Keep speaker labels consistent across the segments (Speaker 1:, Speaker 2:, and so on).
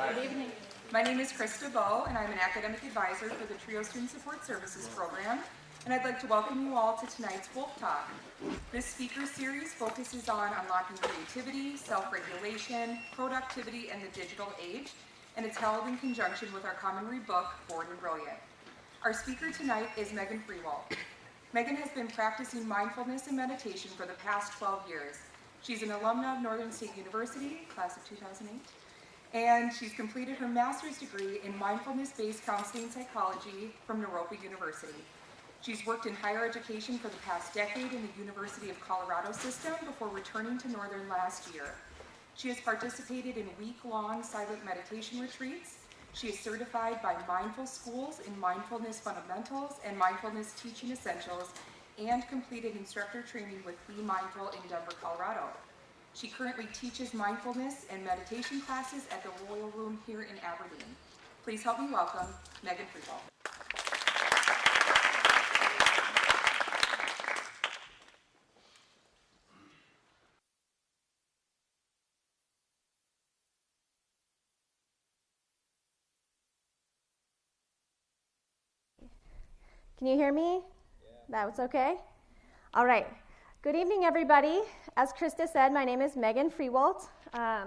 Speaker 1: Good evening. My name is Krista Bowe, and I'm an academic advisor for the TRIO Student Support Services program, and I'd like to welcome you all to tonight's WolfTalk. This speaker series focuses on unlocking creativity, self-regulation, productivity, and the digital age, and it's held in conjunction with our common read book, Bored and Brilliant. Our speaker tonight is Megan Frewaldt. Megan has been practicing mindfulness and meditation for the past 12 years. She's an alumna of Northern State University, class of 2008, and she's completed her master's degree in mindfulness-based counseling psychology from Naropa University. She's worked in higher education for the past decade in the University of Colorado system before returning to Northern last year. She has participated in week-long silent meditation retreats. She is certified by Mindful Schools in Mindfulness Fundamentals and Mindfulness Teaching Essentials, and completed instructor training with Be Mindful in Denver, Colorado. She currently teaches mindfulness and meditation classes at the Royal Room here in Aberdeen. Please help me welcome Megan Frewaldt.
Speaker 2: Can you hear me? That was okay? All right. Good evening, everybody. As Krista said, my name is Megan Frewaldt. I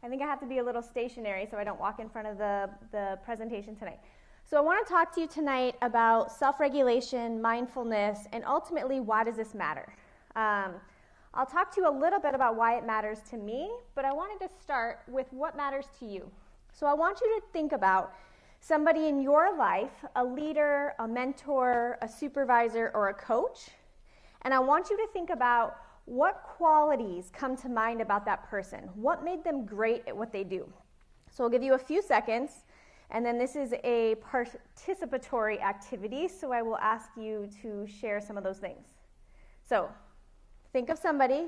Speaker 2: think I have to be a little stationary so I don't walk in front of the presentation tonight. So I want to talk to you tonight about self-regulation, mindfulness, and ultimately, why does this matter? I'll talk to you a little bit about why it matters to me, but I wanted to start with what matters to you. So I want you to think about somebody in your life, a leader, a mentor, a supervisor, or a coach. And I want you to think about what qualities come to mind about that person. What made them great at what they do? So I'll give you a few seconds, and then this is a participatory activity, so I will ask you to share some of those things. So think of somebody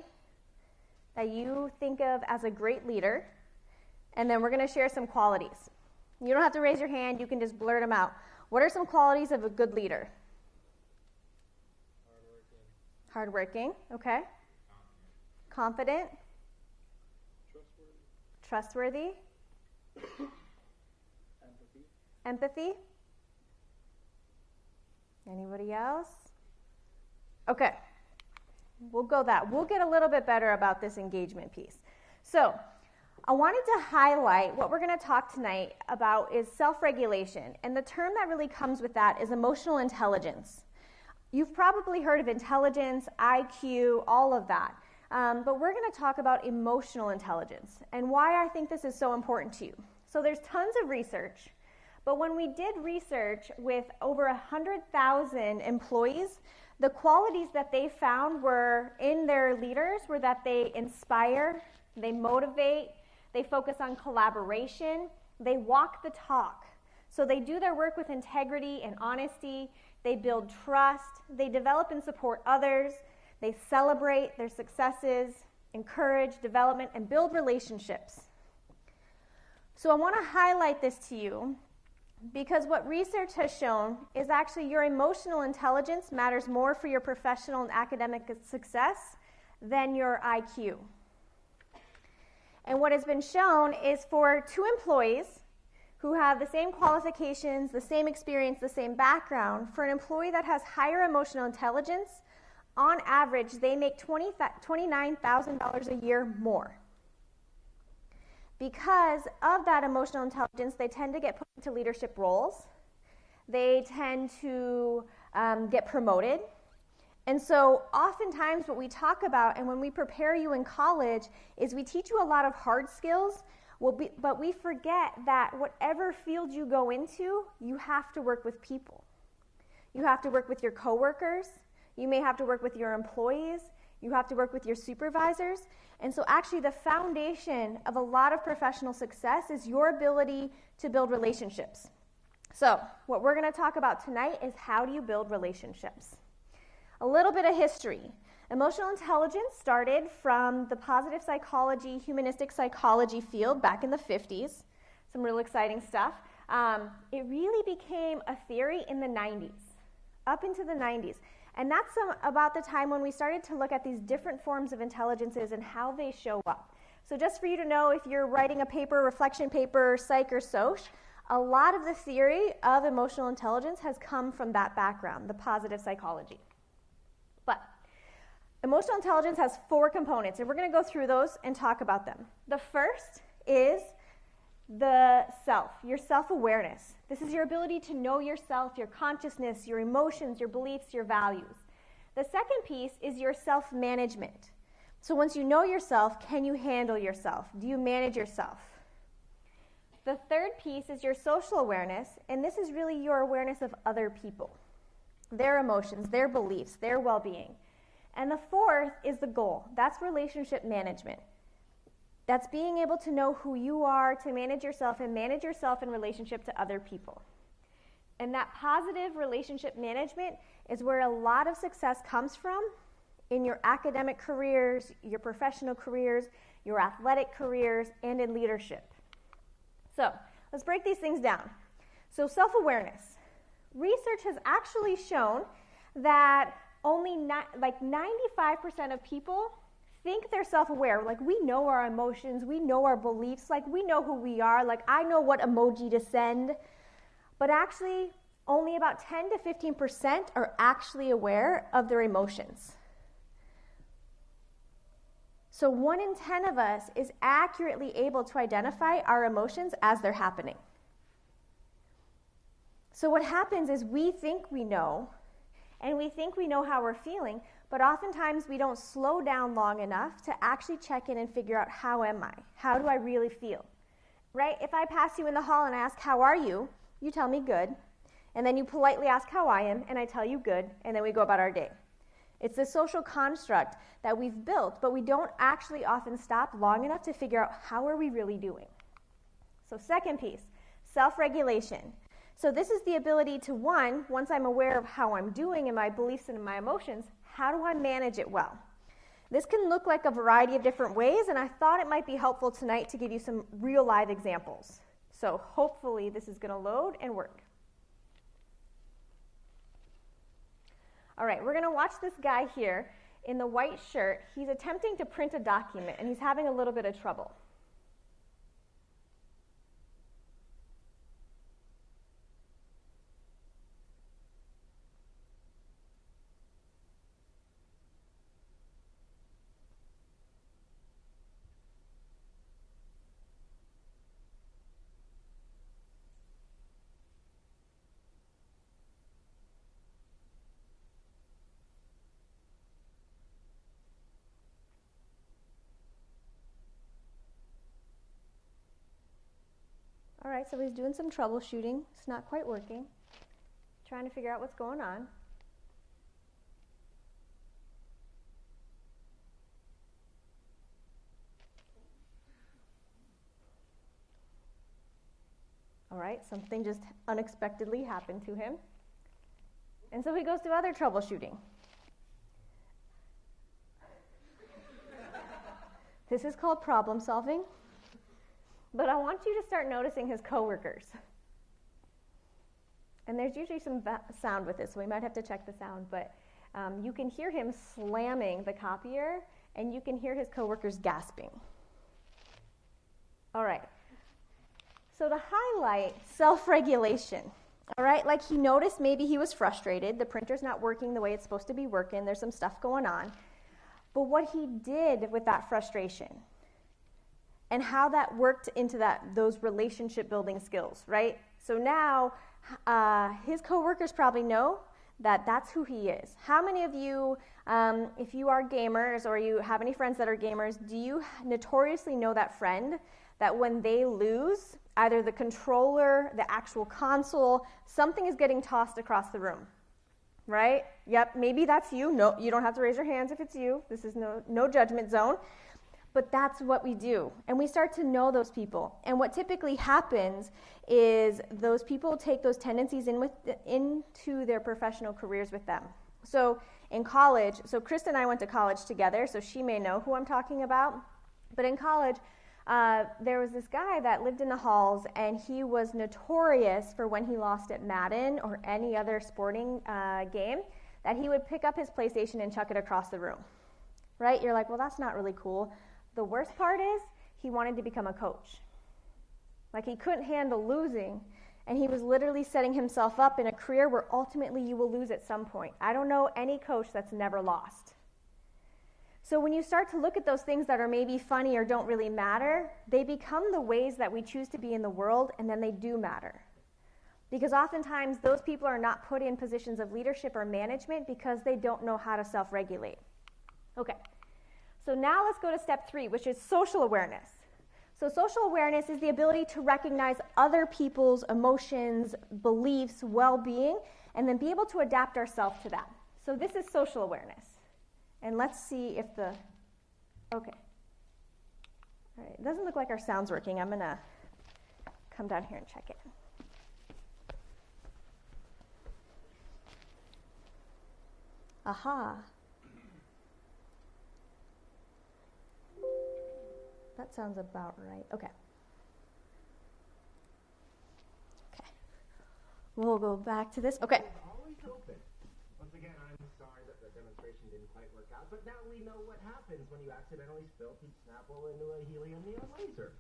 Speaker 2: that you think of as a great leader, and then we're going to share some qualities. You don't have to raise your hand, you can just blurt them out. What are some qualities of a good leader? Hardworking, okay. Confident. Trustworthy. Empathy. Anybody else? Okay. We'll go that. We'll get a little bit better about this engagement piece. So, I wanted to highlight what we're going to talk tonight about is self-regulation. And the term that really comes with that is emotional intelligence. You've probably heard of intelligence, IQ, all of that. But we're going to talk about emotional intelligence and why I think this is so important to you. So there's tons of research. But when we did research with over 100,000 employees, the qualities that they found were in their leaders were that they inspire, they motivate, they focus on collaboration, they walk the talk. So they do their work with integrity and honesty, they build trust, they develop and support others, they celebrate their successes, encourage development, and build relationships. So I want to highlight this to you because what research has shown is actually your emotional intelligence matters more for your professional and academic success than your IQ. And what has been shown is for two employees who have the same qualifications, the same experience, the same background, for an employee that has higher emotional intelligence, on average, they make $29,000 a year more. Because of that emotional intelligence, they tend to get put into leadership roles. They tend to get promoted. And so oftentimes what we talk about and when we prepare you in college is we teach you a lot of hard skills, but we forget that whatever field you go into, you have to work with people. You have to work with your coworkers. You may have to work with your employees. You have to work with your supervisors. And so actually the foundation of a lot of professional success is your ability to build relationships. So what we're going to talk about tonight is how do you build relationships? A little bit of history. Emotional intelligence started from the positive psychology, humanistic psychology field back in the 50s. Some real exciting stuff. It really became a theory in the 90s, up into the 90s. And that's about the time when we started to look at these different forms of intelligences and how they show up. So just for you to know, if you're writing a paper, reflection paper, psych or soc, a lot of the theory of emotional intelligence has come from that background, the positive psychology. But emotional intelligence has 4 components, and we're going to go through those and talk about them. The first is the self, your self-awareness. This is your ability to know yourself, your consciousness, your emotions, your beliefs, your values. The second piece is your self-management. So once you know yourself, can you handle yourself? Do you manage yourself? The third piece is your social awareness, and this is really your awareness of other people, their emotions, their beliefs, their well-being. And the fourth is the goal. That's relationship management. That's being able to know who you are, to manage yourself, and manage yourself in relationship to other people. And that positive relationship management is where a lot of success comes from in your academic careers, your professional careers, your athletic careers, and in leadership. So let's break these things down. So self-awareness. Research has actually shown that only 95% of people think they're self-aware. Like, we know our emotions, we know our beliefs, like we know who we are, like I know what emoji to send. But actually, only about 10 to 15% are actually aware of their emotions. So 1 in 10 of us is accurately able to identify our emotions as they're happening. So what happens is we think we know, and we think we know how we're feeling, but oftentimes we don't slow down long enough to actually check in and figure out, how am I? How do I really feel? Right? If I pass you in the hall and I ask, how are you? You tell me good. And then you politely ask how I am, and I tell you good, and then we go about our day. It's a social construct that we've built, but we don't actually often stop long enough to figure out, how are we really doing? So second piece, self-regulation. So this is the ability to, once I'm aware of how I'm doing and my beliefs and my emotions, how do I manage it well? This can look like a variety of different ways, and I thought it might be helpful tonight to give you some real live examples. So hopefully this is going to load and work. All right, we're going to watch this guy here in the white shirt. He's attempting to print a document, and he's having a little bit of trouble. All right, so he's doing some troubleshooting. It's not quite working. Trying to figure out what's going on. All right, something just unexpectedly happened to him. And so he goes to other troubleshooting. This is called problem solving. But I want you to start noticing his coworkers. And there's usually some sound with this, so we might have to check the sound, but you can hear him slamming the copier, and you can hear his coworkers gasping. All right. So to highlight self-regulation, all right, like he noticed maybe he was frustrated, the printer's not working the way it's supposed to be working, there's some stuff going on. But what he did with that frustration, and how that worked into those relationship building skills, right? So now his coworkers probably know that that's who he is. How many of you, if you are gamers or you have any friends that are gamers, do you notoriously know that friend that when they lose, either the controller, the actual console, something is getting tossed across the room, right? Yep, maybe that's you. No, you don't have to raise your hands if it's you. This is no judgment zone. But that's what we do. And we start to know those people. And what typically happens is those people take those tendencies into their professional careers with them. So in college, so Krista and I went to college together, so she may know who I'm talking about. But in college, there was this guy that lived in the halls, and he was notorious for when he lost at Madden or any other sporting game, that he would pick up his PlayStation and chuck it across the room. Right? You're like, well, that's not really cool. The worst part is he wanted to become a coach. Like, he couldn't handle losing, and he was literally setting himself up in a career where ultimately you will lose at some point. I don't know any coach that's never lost. So when you start to look at those things that are maybe funny or don't really matter, they become the ways that we choose to be in the world, and then they do matter. Because oftentimes those people are not put in positions of leadership or management because they don't know how to self-regulate. Okay, so now let's go to step 3, which is social awareness. So social awareness is the ability to recognize other people's emotions, beliefs, well-being, and then be able to adapt ourselves to that. So this is social awareness. And let's see if the, okay. All right, it doesn't look like our sound's working. I'm gonna come down here and check it. Aha. That sounds about right. Okay. Okay. We'll go back to this. Okay.
Speaker 3: Always open. Once again, I'm sorry that the demonstration didn't quite work out, but now we know what happens when you accidentally spill peach Snapple into a helium neon laser.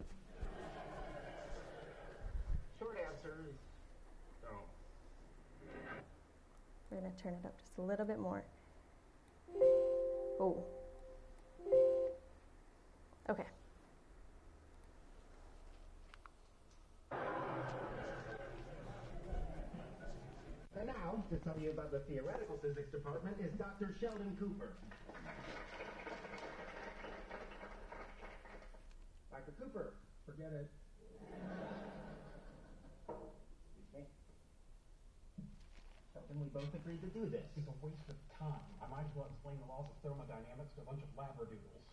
Speaker 3: Short answer is don't.
Speaker 2: We're going to turn it up just a little bit more. Oh. Okay.
Speaker 3: And now, to tell you about the theoretical physics department is Dr. Sheldon Cooper. Dr. Cooper, forget it. Excuse me. Sheldon, we both agreed to do this.
Speaker 4: It's a waste of time. I might as well explain the laws of thermodynamics to a bunch of labradoodles.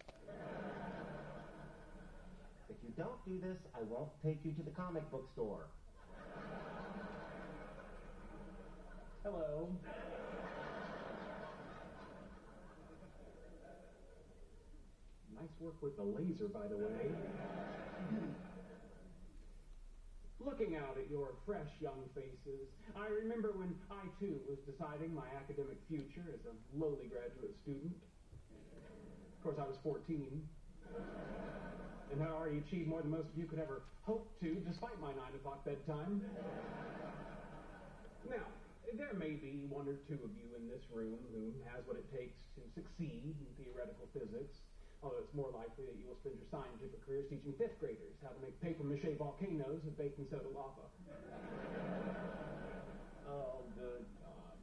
Speaker 3: If you don't do this, I won't take you to the comic book store.
Speaker 4: Hello. Nice work with the laser, by the way. Looking out at your fresh young faces, I remember when I, too, was deciding my academic future as a lowly graduate student. Of course, I was 14, and had already achieved more than most of you could ever hope to, despite my 9 o'clock bedtime. Now, there may be 1 or 2 of you in this room who has what it takes to succeed in theoretical physics, although it's more likely that you will spend your scientific careers teaching 5th graders how to make papier-mâché volcanoes of baking soda lava. Oh, good God.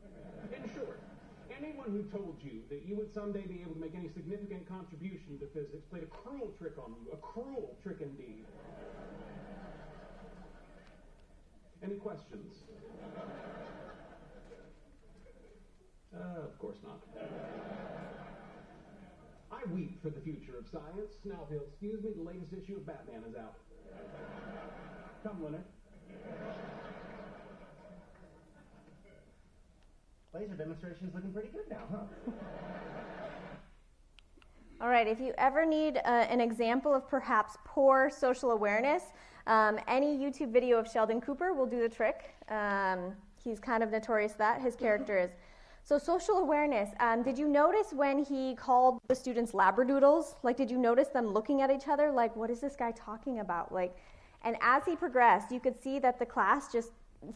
Speaker 4: In short, anyone who told you that you would someday be able to make any significant contribution to physics played a cruel trick on you, a cruel trick indeed. Any questions? Of course not. I weep for the future of science. Now, if you'll excuse me, the latest issue of Batman is out. Come, Leonard.
Speaker 3: Laser demonstration's looking pretty good now, huh?
Speaker 2: All right, if you ever need an example of perhaps poor social awareness, any YouTube video of Sheldon Cooper will do the trick. He's kind of notorious that, his character is. So social awareness, did you notice when he called the students labradoodles? Like, did you notice them looking at each other like, what is this guy talking about? Like, and as he progressed, you could see that the class just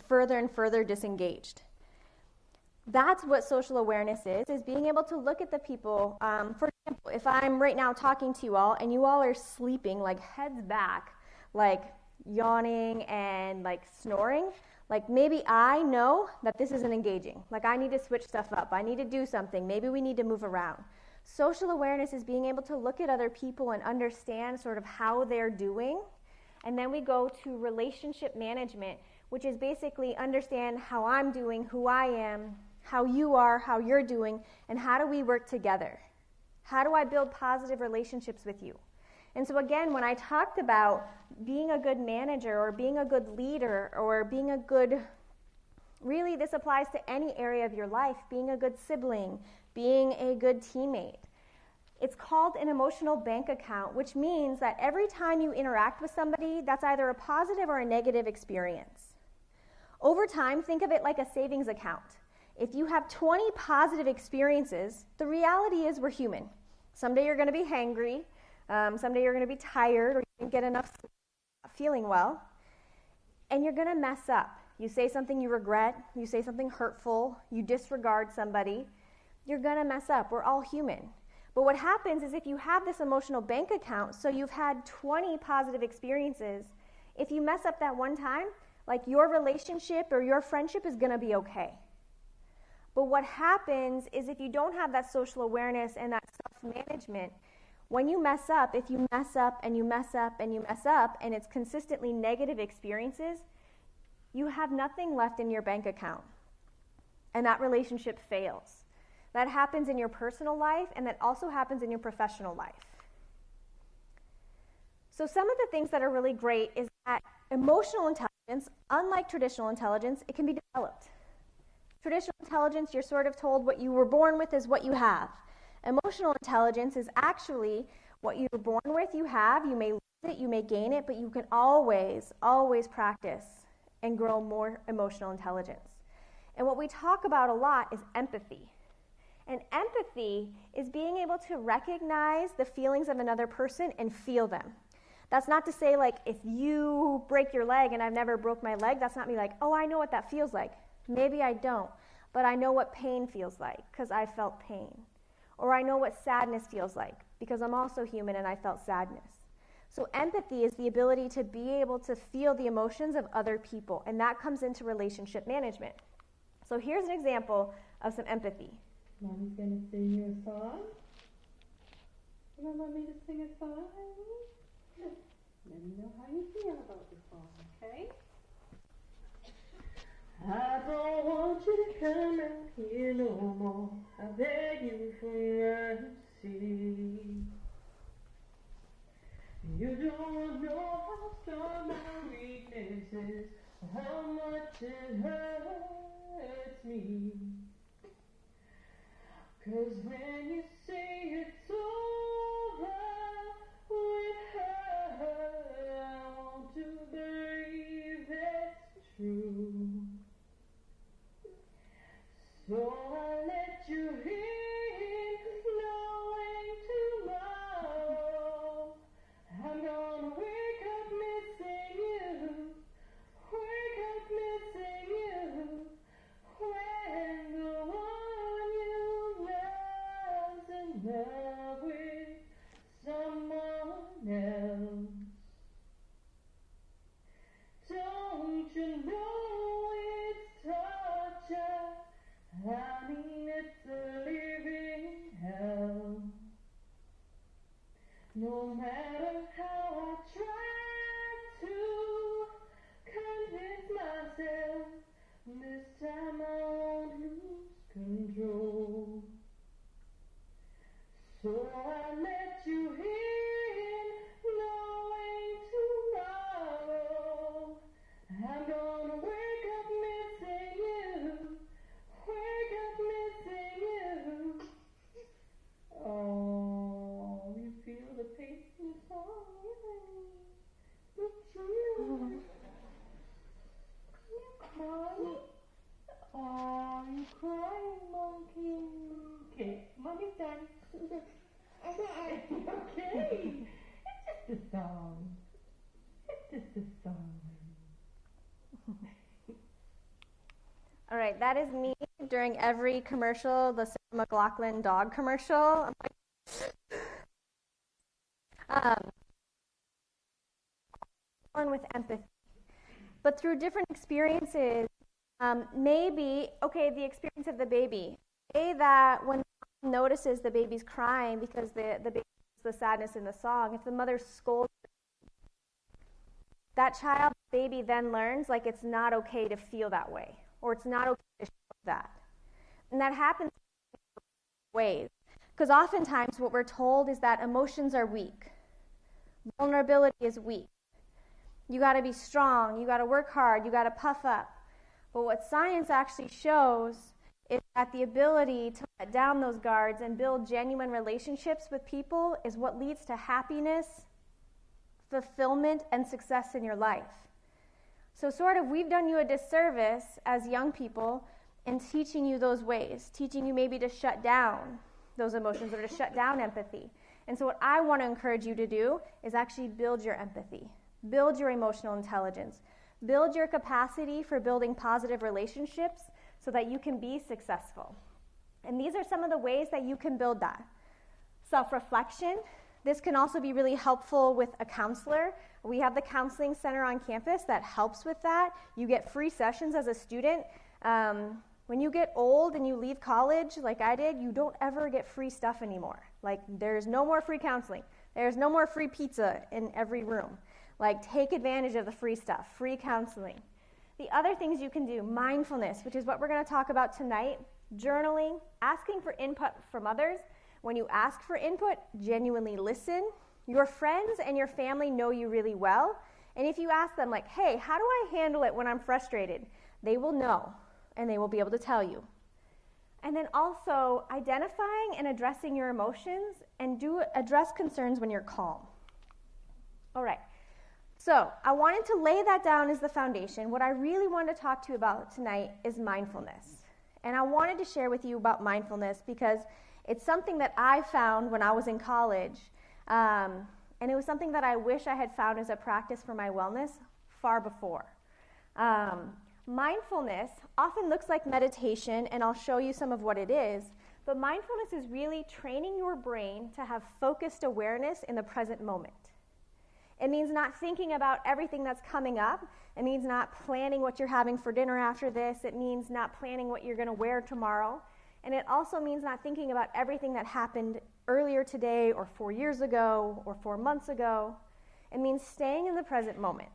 Speaker 2: further and further disengaged. That's what social awareness is being able to look at the people. For example, if I'm right now talking to you all and you all are sleeping, like heads back, like yawning and like snoring, like maybe I know that this isn't engaging. Like I need to switch stuff up. I need to do something. Maybe we need to move around. Social awareness is being able to look at other people and understand sort of how they're doing. And then we go to relationship management, which is basically understand how I'm doing, who I am, how you are, how you're doing, and how do we work together? How do I build positive relationships with you? And so again, when I talked about being a good manager or being a good leader or being a good, really this applies to any area of your life, being a good sibling, being a good teammate. It's called an emotional bank account, which means that every time you interact with somebody, that's either a positive or a negative experience. Over time, think of it like a savings account. If you have 20 positive experiences, the reality is we're human. Someday you're going to be hangry. Someday you're going to be tired or you didn't get enough sleep, not feeling well, and you're going to mess up. You say something you regret, you say something hurtful, you disregard somebody, you're going to mess up. We're all human. But what happens is if you have this emotional bank account, so you've had 20 positive experiences, if you mess up that one time, like your relationship or your friendship is going to be okay. But what happens is if you don't have that social awareness and that self-management, when you mess up, if you mess up and you mess up and you mess up, and it's consistently negative experiences, you have nothing left in your bank account. And that relationship fails. That happens in your personal life, and that also happens in your professional life. So some of the things that are really great is that emotional intelligence, unlike traditional intelligence, it can be developed. Traditional intelligence, you're sort of told what you were born with is what you have. Emotional intelligence is actually what you were born with, you have. You may lose it, you may gain it, but you can always, always practice and grow more emotional intelligence. And what we talk about a lot is empathy. And empathy is being able to recognize the feelings of another person and feel them. That's not to say, like, if you break your leg and I've never broke my leg, that's not me like, oh, I know what that feels like. Maybe I don't, but I know what pain feels like because I felt pain. Or I know what sadness feels like because I'm also human and I felt sadness. So empathy is the ability to be able to feel the emotions of other people, and that comes into relationship management. So here's an example of some empathy.
Speaker 5: Mommy's gonna sing you a song. You want me to sing a song, honey? Let me know how you feel about the song, okay? I don't want you to come out here no more. I beg you for mercy. You don't know how strong my weakness is, or how much it hurts me. 'Cause when you say it's over with her, I want to believe it's true. So I let you in, knowing tomorrow I'm gonna wake up missing you, wake up missing you, when the one you love's in love with someone else. Don't you know it's torture? I mean, it's a living hell. No matter how I try to convince myself, this time I won't lose control. So I let you in, knowing tomorrow I'm gonna wake up missing you, wake up missing you. Oh, you feel the pain in your soul, but you crying. Oh, you crying, monkey. Okay, mommy's done. Okay, it's just a song. It's just a song.
Speaker 2: All right, that is me during every commercial, the Sarah McLachlan dog commercial. I'm like, born with empathy. But through different experiences, maybe, okay, the experience of the baby. Say that when the mom notices the baby's crying because the baby feels the sadness in the song, if the mother scolds, that child, baby then learns like it's not okay to feel that way, or it's not okay to show that. And that happens in ways. Because oftentimes what we're told is that emotions are weak. Vulnerability is weak. You got to be strong, you got to work hard, you got to puff up. But what science actually shows is that the ability to let down those guards and build genuine relationships with people is what leads to happiness, fulfillment, and success in your life. So sort of we've done you a disservice as young people in teaching you those ways, teaching you maybe to shut down those emotions or to shut down empathy. And so what I want to encourage you to do is actually build your empathy, build your emotional intelligence, build your capacity for building positive relationships so that you can be successful. And these are some of the ways that you can build that. Self-reflection. This can also be really helpful with a counselor. We have the counseling center on campus that helps with that. You get free sessions as a student. When you get old and you leave college, like I did, you don't ever get free stuff anymore. Like, there's no more free counseling. There's no more free pizza in every room. Like, take advantage of the free stuff, free counseling. The other things you can do, mindfulness, which is what we're going to talk about tonight, journaling, asking for input from others. When you ask for input, genuinely listen. Your friends and your family know you really well. And if you ask them, like, hey, how do I handle it when I'm frustrated? They will know, and they will be able to tell you. And then also identifying and addressing your emotions, and address concerns when you're calm. All right. So I wanted to lay that down as the foundation. What I really wanted to talk to you about tonight is mindfulness. And I wanted to share with you about mindfulness because it's something that I found when I was in college. And it was something that I wish I had found as a practice for my wellness far before. Mindfulness often looks like meditation, and I'll show you some of what it is. But mindfulness is really training your brain to have focused awareness in the present moment. It means not thinking about everything that's coming up. It means not planning what you're having for dinner after this. It means not planning what you're going to wear tomorrow. And it also means not thinking about everything that happened earlier today or 4 years ago or 4 months ago. It means staying in the present moment.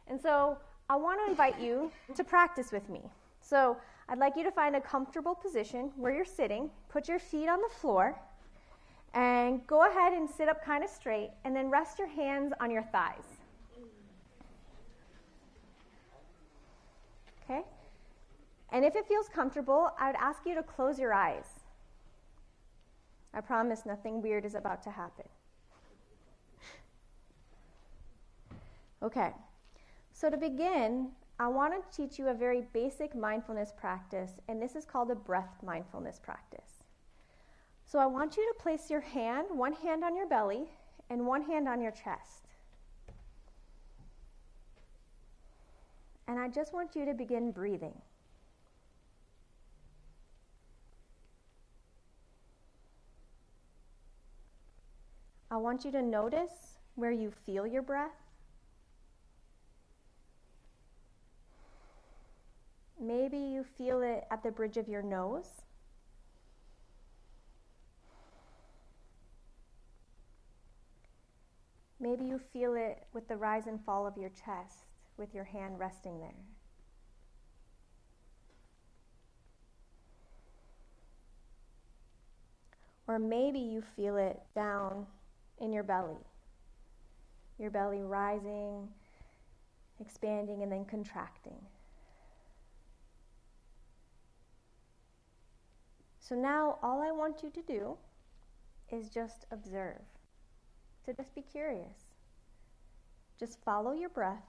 Speaker 2: And so I want to invite you to practice with me. So I'd like you to find a comfortable position where you're sitting. Put your feet on the floor. And go ahead and sit up kind of straight, and then rest your hands on your thighs. Okay? And if it feels comfortable, I would ask you to close your eyes. I promise nothing weird is about to happen. Okay. So to begin, I want to teach you a very basic mindfulness practice, and this is called a breath mindfulness practice. So I want you to place your hand, one hand on your belly, and one hand on your chest. And I just want you to begin breathing. I want you to notice where you feel your breath. Maybe you feel it at the bridge of your nose. Maybe you feel it with the rise and fall of your chest, with your hand resting there. Or maybe you feel it down in your belly rising, expanding, and then contracting. So now all I want you to do is just observe. So just be curious. Just follow your breath.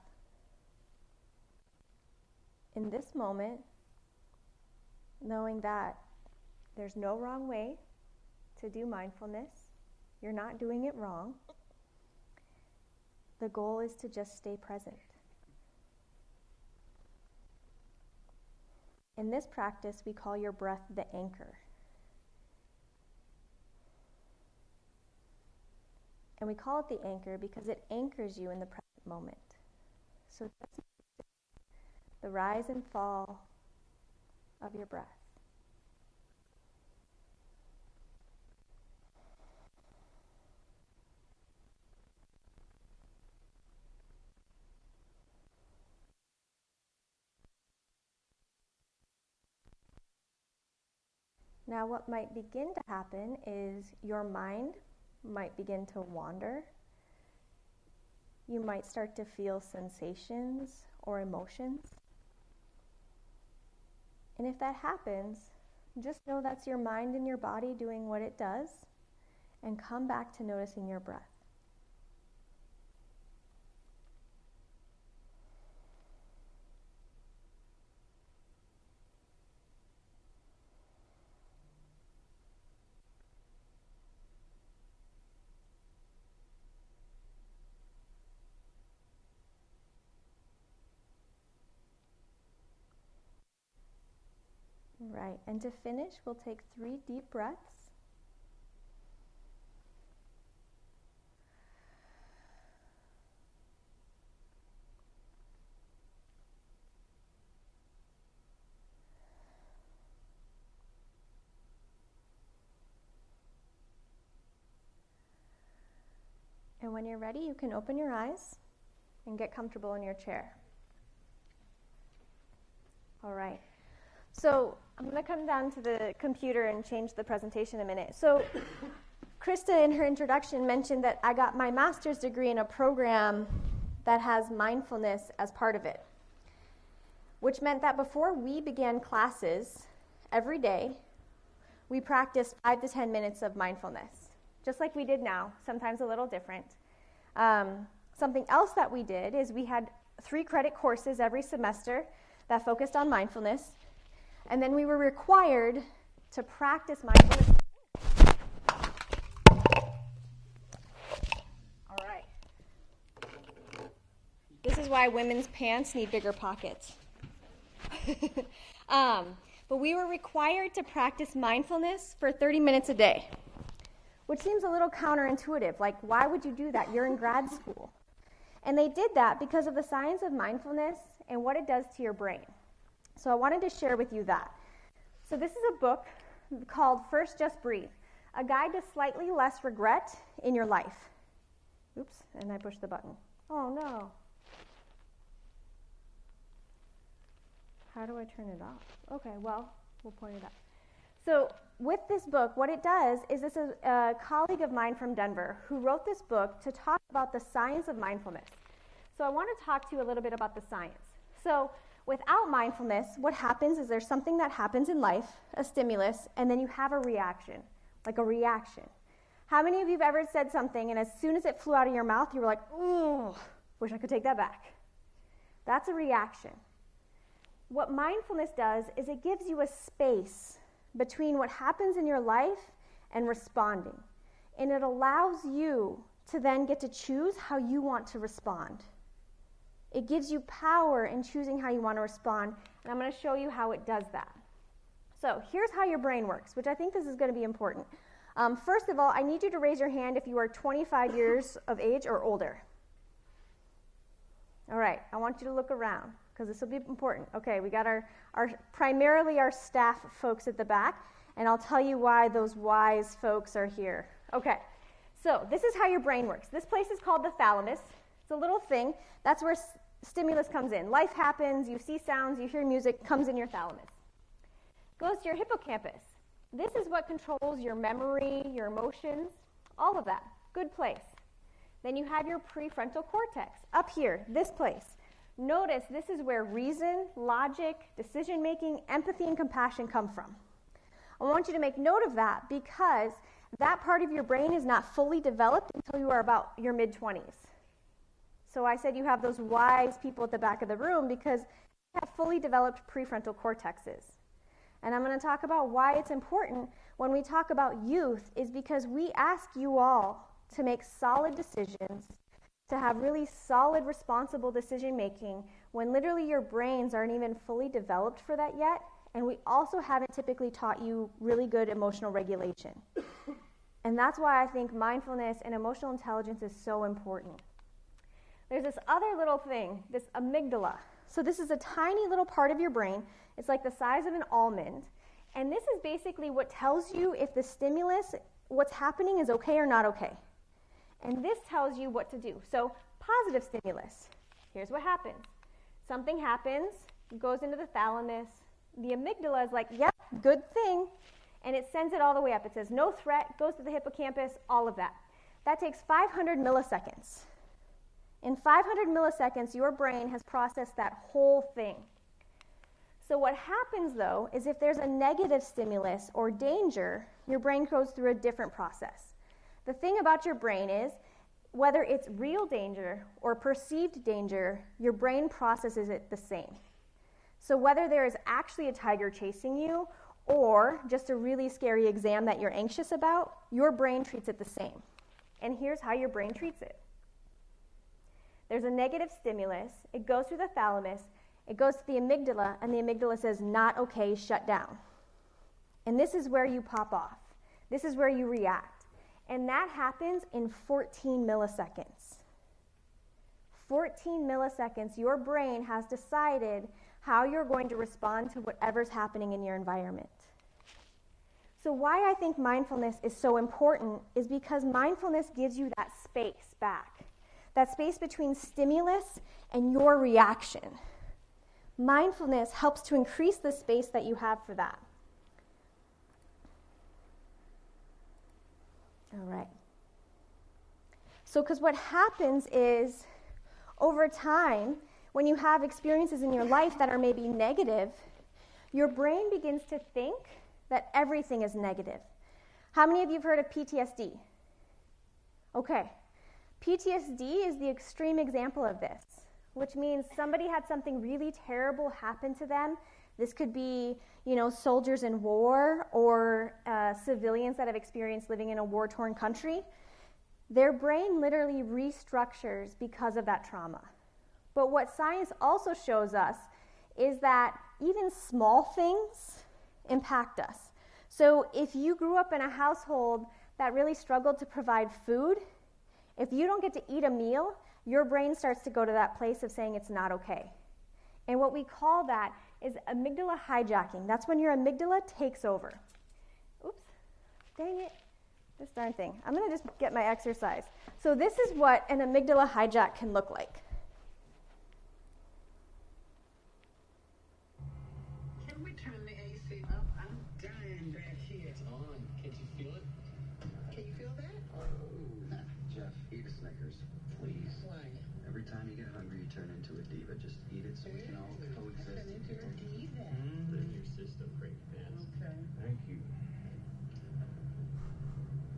Speaker 2: In this moment, knowing that there's no wrong way to do mindfulness. You're not doing it wrong. The goal is to just stay present. In this practice, we call your breath the anchor. And we call it the anchor because it anchors you in the present moment. So just the rise and fall of your breath. Now what might begin to happen is your mind might begin to wander. You might start to feel sensations or emotions. And if that happens, just know that's your mind and your body doing what it does, and come back to noticing your breath. right, and to finish, we'll take 3 deep breaths. And when you're ready, you can open your eyes and get comfortable in your chair. All right. So I'm going to come down to the computer and change the presentation in a minute. So Krista, in her introduction, mentioned that I got my master's degree in a program that has mindfulness as part of it, which meant that before we began classes every day, we practiced 5 to 10 minutes of mindfulness, just like we did now, sometimes a little different. Something else that we did is we had 3 credit courses every semester that focused on mindfulness, and then we were required to practice mindfulness. All right. This is why women's pants need bigger pockets. But we were required to practice mindfulness for 30 minutes a day, which seems a little counterintuitive. Like, why would you do that? You're in grad school. And they did that because of the science of mindfulness and what it does to your brain. So I wanted to share with you that. So this is a book called First Just Breathe, a guide to slightly less regret in your life. Oops, and I pushed the button. Oh, no. How do I turn it off? Okay, well, we'll point it up. So with this book, what it does is this is a colleague of mine from Denver who wrote this book to talk about the science of mindfulness. So I want to talk to you a little bit about the science. So without mindfulness, what happens is there's something that happens in life, a stimulus, and then you have a reaction, like a reaction. How many of you have ever said something and as soon as it flew out of your mouth, you were like, ooh, wish I could take that back? That's a reaction. What mindfulness does is it gives you a space between what happens in your life and responding. And it allows you to then get to choose how you want to respond. It gives you power in choosing how you want to respond, and I'm going to show you how it does that. So here's how your brain works, which I think this is going to be important. First of all, I need you to raise your hand if you are 25 years of age or older. All right, I want you to look around, because this will be important. Okay, we got our primarily our staff folks at the back, and I'll tell you why those wise folks are here. Okay, so this is how your brain works. This place is called the thalamus. It's a little thing. That's where stimulus comes in. Life happens, you see sounds, you hear music, comes in your thalamus. Goes to your hippocampus. This is what controls your memory, your emotions, all of that. Good place. Then you have your prefrontal cortex, up here, this place. Notice this is where reason, logic, decision-making, empathy, and compassion come from. I want you to make note of that because that part of your brain is not fully developed until you are about your mid-20s. So I said you have those wise people at the back of the room because you have fully developed prefrontal cortexes. And I'm going to talk about why it's important when we talk about youth is because we ask you all to make solid decisions, to have really solid, responsible decision-making when literally your brains aren't even fully developed for that yet, and we also haven't typically taught you really good emotional regulation. And that's why I think mindfulness and emotional intelligence is so important. There's this other little thing, this amygdala. So this is a tiny little part of your brain. It's like the size of an almond, and this is basically what tells you if the stimulus, what's happening is okay or not okay. And this tells you what to do. So positive stimulus, here's what happens. Something happens, it goes into the thalamus. The amygdala is like, yep, good thing. And it sends it all the way up. It says no threat, goes to the hippocampus, all of that. That takes 500 milliseconds. In 500 milliseconds, your brain has processed that whole thing. So what happens, though, is if there's a negative stimulus or danger, your brain goes through a different process. The thing about your brain is, whether it's real danger or perceived danger, your brain processes it the same. So whether there is actually a tiger chasing you or just a really scary exam that you're anxious about, your brain treats it the same. And here's how your brain treats it. There's a negative stimulus, it goes through the thalamus, it goes to the amygdala, and the amygdala says, not okay, shut down. And this is where you pop off. This is where you react. And that happens in 14 milliseconds. 14 milliseconds, your brain has decided how you're going to respond to whatever's happening in your environment. So why I think mindfulness is so important is because mindfulness gives you that space back, that space between stimulus and your reaction. Mindfulness helps to increase the space that you have for that. All right. So, because what happens is, over time, when you have experiences in your life that are maybe negative, your brain begins to think that everything is negative. How many of you have heard of PTSD? Okay. PTSD is the extreme example of this, which means somebody had something really terrible happen to them. This could be, soldiers in war or civilians that have experienced living in a war-torn country. Their brain literally restructures because of that trauma. But what science also shows us is that even small things impact us. So if you grew up in a household that really struggled to provide food, if you don't get to eat a meal, your brain starts to go to that place of saying it's not okay. And what we call that is amygdala hijacking. That's when your amygdala takes over. Oops, dang it, this darn thing. I'm going to just get my exercise. So this is what an amygdala hijack can look like.
Speaker 6: Can we turn the AC up? I'm dying back here.
Speaker 7: It's on. Can't you feel it?
Speaker 6: Can you feel that?
Speaker 7: Jeff, eat a Snickers, please.
Speaker 6: Why?
Speaker 7: Every time you get hungry, you turn into a diva. Just eat it so we can all coexist.
Speaker 6: I turn into a diva.
Speaker 7: Put it in your system, great fans.
Speaker 6: Okay.
Speaker 7: Thank you.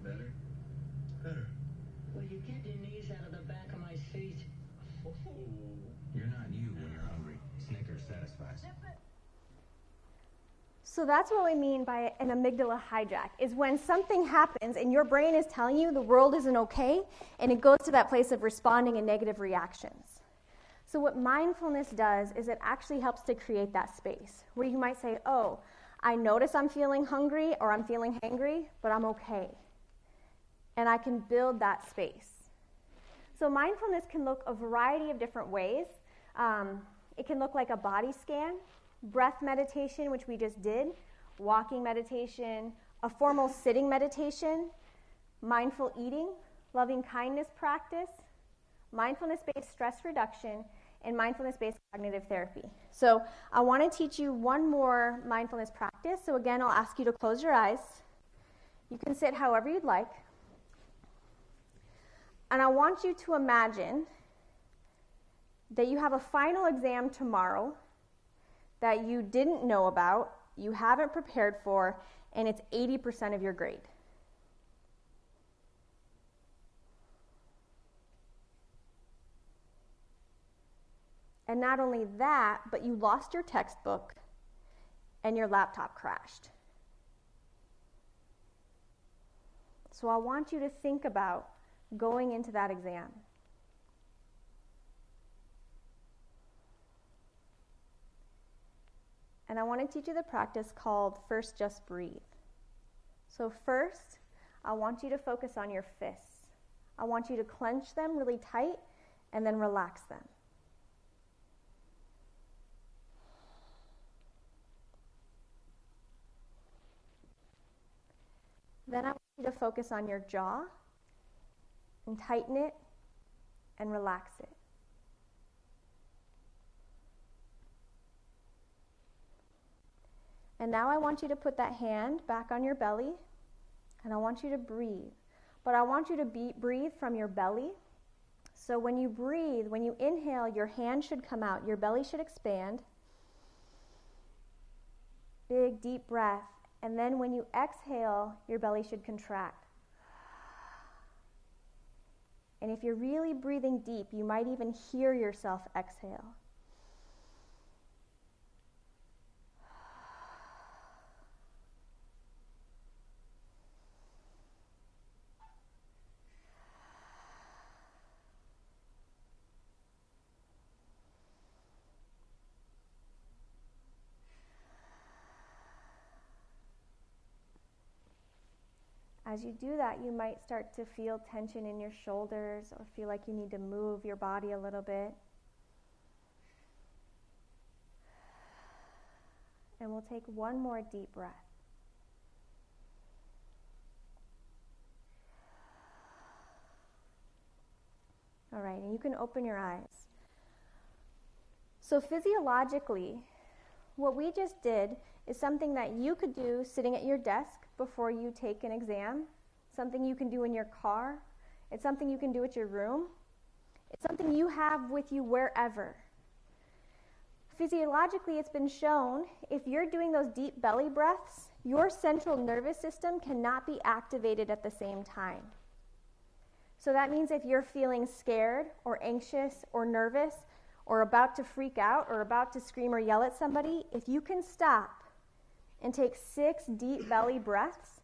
Speaker 7: Better? Better.
Speaker 6: Will you get your knees out of the back of my seat?
Speaker 7: You're not you when you're hungry. Snickers satisfies.
Speaker 2: So that's what we mean by an amygdala hijack, is when something happens and your brain is telling you the world isn't okay, and it goes to that place of responding in negative reactions. So what mindfulness does is it actually helps to create that space where you might say, oh, I notice I'm feeling hungry or I'm feeling hangry, but I'm okay. And I can build that space. So mindfulness can look a variety of different ways. It can look like a body scan, breath meditation, which we just did, walking meditation, a formal sitting meditation, mindful eating, loving kindness practice, mindfulness-based stress reduction, and mindfulness-based cognitive therapy. So I want to teach you one more mindfulness practice. So again, I'll ask you to close your eyes. You can sit however you'd like. And I want you to imagine that you have a final exam tomorrow that you didn't know about, you haven't prepared for, and it's 80% of your grade. And not only that, but you lost your textbook and your laptop crashed. So I want you to think about going into that exam. And I want to teach you the practice called First Just Breathe. So first, I want you to focus on your fists. I want you to clench them really tight and then relax them. Then I want you to focus on your jaw and tighten it and relax it. And now I want you to put that hand back on your belly, and I want you to breathe. But I want you to breathe from your belly. So when you breathe, when you inhale, your hand should come out, your belly should expand. Big, deep breath. And then when you exhale, your belly should contract. And if you're really breathing deep, you might even hear yourself exhale. as you do that, you might start to feel tension in your shoulders or feel like you need to move your body a little bit. And we'll take one more deep breath. All right, and you can open your eyes. So physiologically, what we just did is something that you could do sitting at your desk before you take an exam, something you can do in your car, it's something you can do at your room, it's something you have with you wherever. Physiologically, it's been shown if you're doing those deep belly breaths, your central nervous system cannot be activated at the same time. So that means if you're feeling scared or anxious or nervous or about to freak out or about to scream or yell at somebody, if you can stop and take 6 deep belly breaths,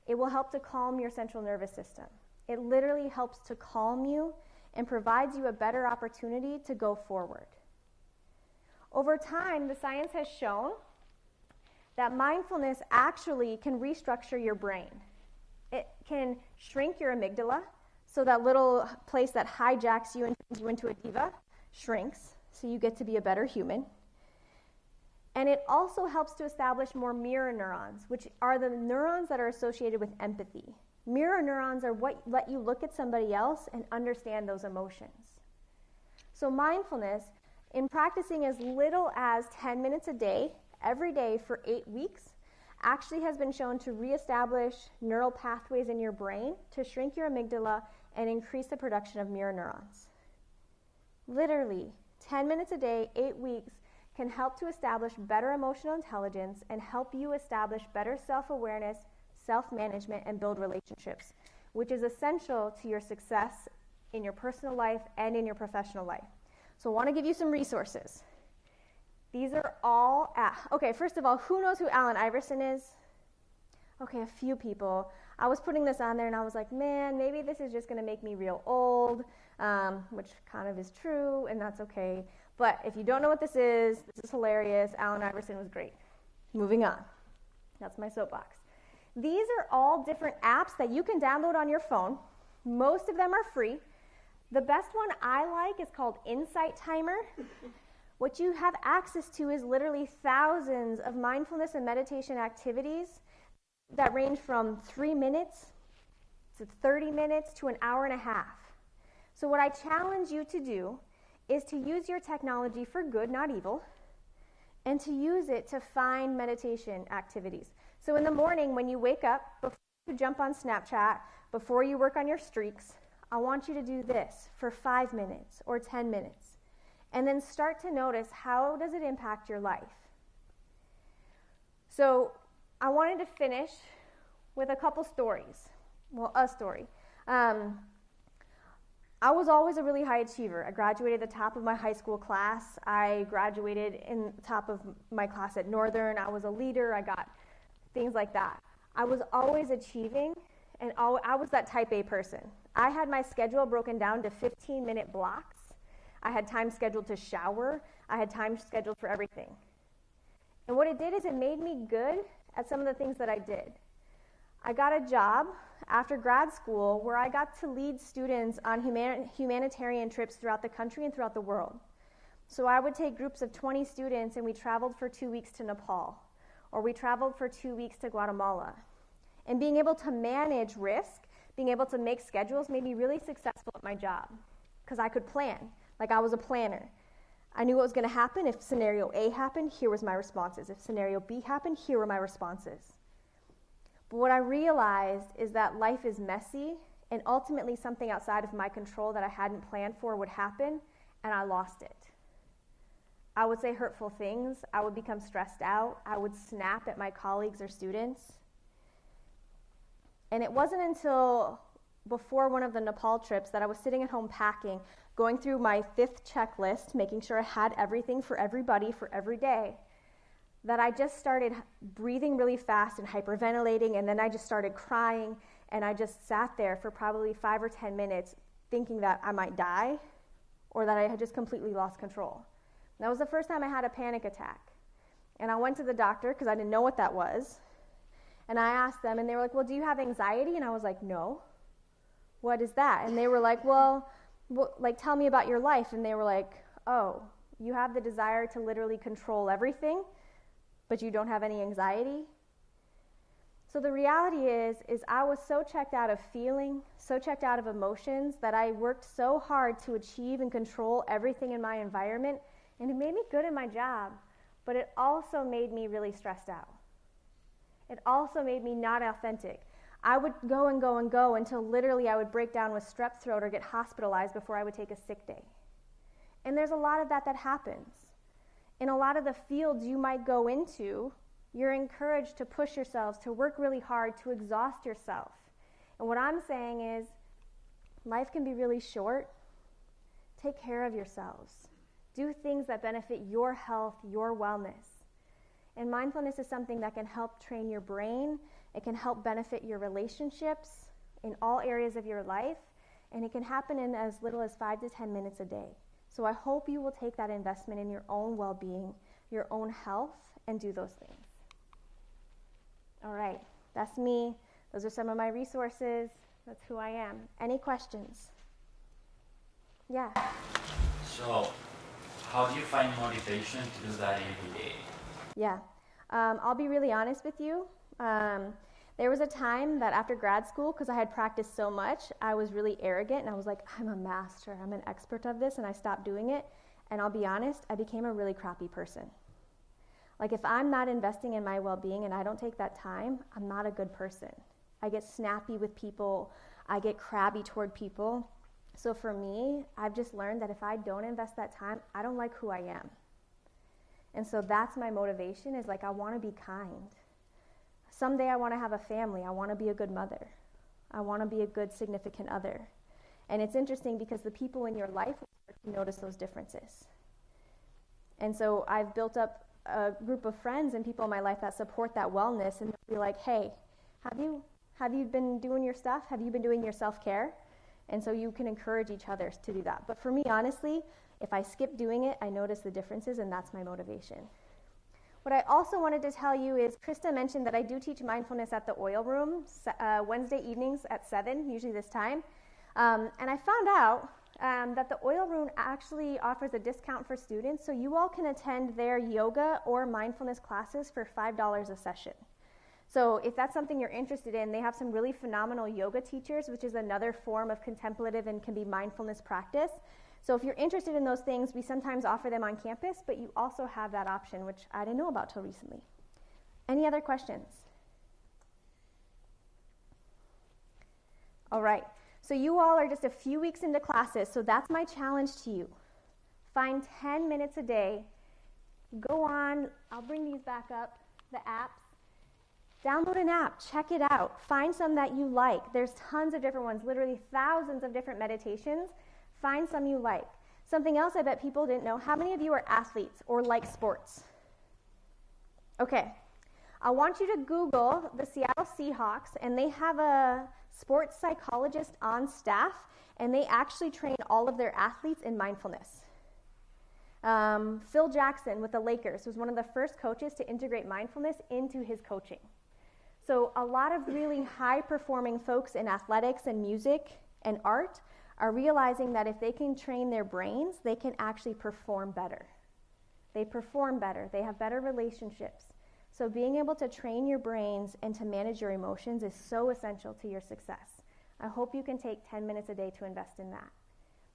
Speaker 2: it will help to calm your central nervous system. It literally helps to calm you and provides you a better opportunity to go forward. Over time, the science has shown that mindfulness actually can restructure your brain. It can shrink your amygdala, so that little place that hijacks you and turns you into a diva shrinks, so you get to be a better human. And it also helps to establish more mirror neurons, which are the neurons that are associated with empathy. Mirror neurons are what let you look at somebody else and understand those emotions. So mindfulness, in practicing as little as 10 minutes a day, every day for 8 weeks, actually has been shown to reestablish neural pathways in your brain, to shrink your amygdala, and increase the production of mirror neurons. Literally, 10 minutes a day, 8 weeks, can help to establish better emotional intelligence and help you establish better self-awareness, self-management, and build relationships, which is essential to your success in your personal life and in your professional life. So I want to give you some resources. These are all, okay, first of all, who knows who Allen Iverson is? Okay, a few people. I was putting this on there and I was like, man, maybe this is just going to make me real old, which kind of is true, and that's okay. But if you don't know what this is hilarious. Allen Iverson was great. Moving on. That's my soapbox. These are all different apps that you can download on your phone. Most of them are free. The best one I like is called Insight Timer. What you have access to is literally thousands of mindfulness and meditation activities that range from 3 minutes to 30 minutes to an hour and a half. So what I challenge you to do is to use your technology for good, not evil, and to use it to find meditation activities. So in the morning when you wake up, before you jump on Snapchat, before you work on your streaks, I want you to do this for 5 minutes or 10 minutes. And then start to notice, how does it impact your life? So I wanted to finish with a couple stories. Well, a story. I was always a really high achiever. I graduated at the top of my high school class. I graduated in the top of my class at Northern. I was a leader. I got things like that. I was always achieving, and I was that type A person. I had my schedule broken down to 15-minute blocks. I had time scheduled to shower. I had time scheduled for everything. And what it did is it made me good at some of the things that I did. I got a job after grad school where I got to lead students on humanitarian trips throughout the country and throughout the world. So I would take groups of 20 students and we traveled for 2 weeks to Nepal, or we traveled for 2 weeks to Guatemala. And being able to manage risk, being able to make schedules made me really successful at my job because I could plan. Like, I was a planner. I knew what was going to happen. If scenario A happened, here was my responses. If scenario B happened, here were my responses. But what I realized is that life is messy, and ultimately something outside of my control that I hadn't planned for would happen, and I lost it. I would say hurtful things. I would become stressed out. I would snap at my colleagues or students. And it wasn't until before one of the Nepal trips that I was sitting at home packing, going through my 5th checklist, making sure I had everything for everybody for every day, that I just started breathing really fast and hyperventilating, and then I just started crying, and I just sat there for probably 5 or 10 minutes thinking that I might die or that I had just completely lost control. And that was the first time I had a panic attack. And I went to the doctor because I didn't know what that was. And I asked them, and they were like, well, do you have anxiety? And I was like, no. What is that? And they were like, well, like, tell me about your life. And they were like, oh, you have the desire to literally control everything, but you don't have any anxiety? So the reality is I was so checked out of feeling, so checked out of emotions, that I worked so hard to achieve and control everything in my environment, and it made me good at my job, but it also made me really stressed out. It also made me not authentic. I would go and go and go until literally I would break down with strep throat or get hospitalized before I would take a sick day. And there's a lot of that happens. In a lot of the fields you might go into, you're encouraged to push yourselves, to work really hard, to exhaust yourself. And what I'm saying is, life can be really short. Take care of yourselves. Do things that benefit your health, your wellness. And mindfulness is something that can help train your brain. It can help benefit your relationships in all areas of your life. And it can happen in as little as 5 to 10 minutes a day. So I hope you will take that investment in your own well-being, your own health, and do those things. All right, that's me. Those are some of my resources. That's who I am. Any questions? Yeah.
Speaker 8: So, how do you find motivation to do that every day?
Speaker 2: Yeah. I'll be really honest with you. There was a time that after grad school, because I had practiced so much, I was really arrogant, and I was like, I'm a master, I'm an expert of this, and I stopped doing it. And I'll be honest, I became a really crappy person. Like, if I'm not investing in my well-being and I don't take that time, I'm not a good person. I get snappy with people. I get crabby toward people. So for me, I've just learned that if I don't invest that time, I don't like who I am. And so that's my motivation, is like, I want to be kind. Someday I want to have a family. I want to be a good mother. I want to be a good significant other. And it's interesting because the people in your life will start to notice those differences. And so I've built up a group of friends and people in my life that support that wellness, and they'll be like, hey, have you been doing your stuff? Have you been doing your self-care? And so you can encourage each other to do that. But for me, honestly, if I skip doing it, I notice the differences, and that's my motivation. What I also wanted to tell you is, Krista mentioned that I do teach mindfulness at the Oil Room Wednesday evenings at 7, usually this time. And I found out that the Oil Room actually offers a discount for students, so you all can attend their yoga or mindfulness classes for $5 a session. So if that's something you're interested in, they have some really phenomenal yoga teachers, which is another form of contemplative and can be mindfulness practice. So if you're interested in those things, we sometimes offer them on campus, but you also have that option, which I didn't know about till recently. Any other questions? All right. So you all are just a few weeks into classes, so that's my challenge to you. Find 10 minutes a day. Go on, I'll bring these back up, the apps. Download an app, check it out. Find some that you like. There's tons of different ones, literally thousands of different meditations. Find some you like. Something else I bet people didn't know, how many of you are athletes or like sports? Okay. I want you to Google the Seattle Seahawks, and they have a sports psychologist on staff, and they actually train all of their athletes in mindfulness. Phil Jackson with the Lakers was one of the first coaches to integrate mindfulness into his coaching. So a lot of really high-performing folks in athletics and music and art are realizing that if they can train their brains, they can actually perform better. They perform better. They have better relationships. So being able to train your brains and to manage your emotions is so essential to your success. I hope you can take 10 minutes a day to invest in that.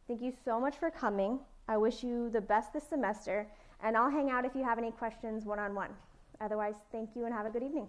Speaker 2: Thank you so much for coming. I wish you the best this semester, and I'll hang out if you have any questions one-on-one. Otherwise, thank you and have a good evening.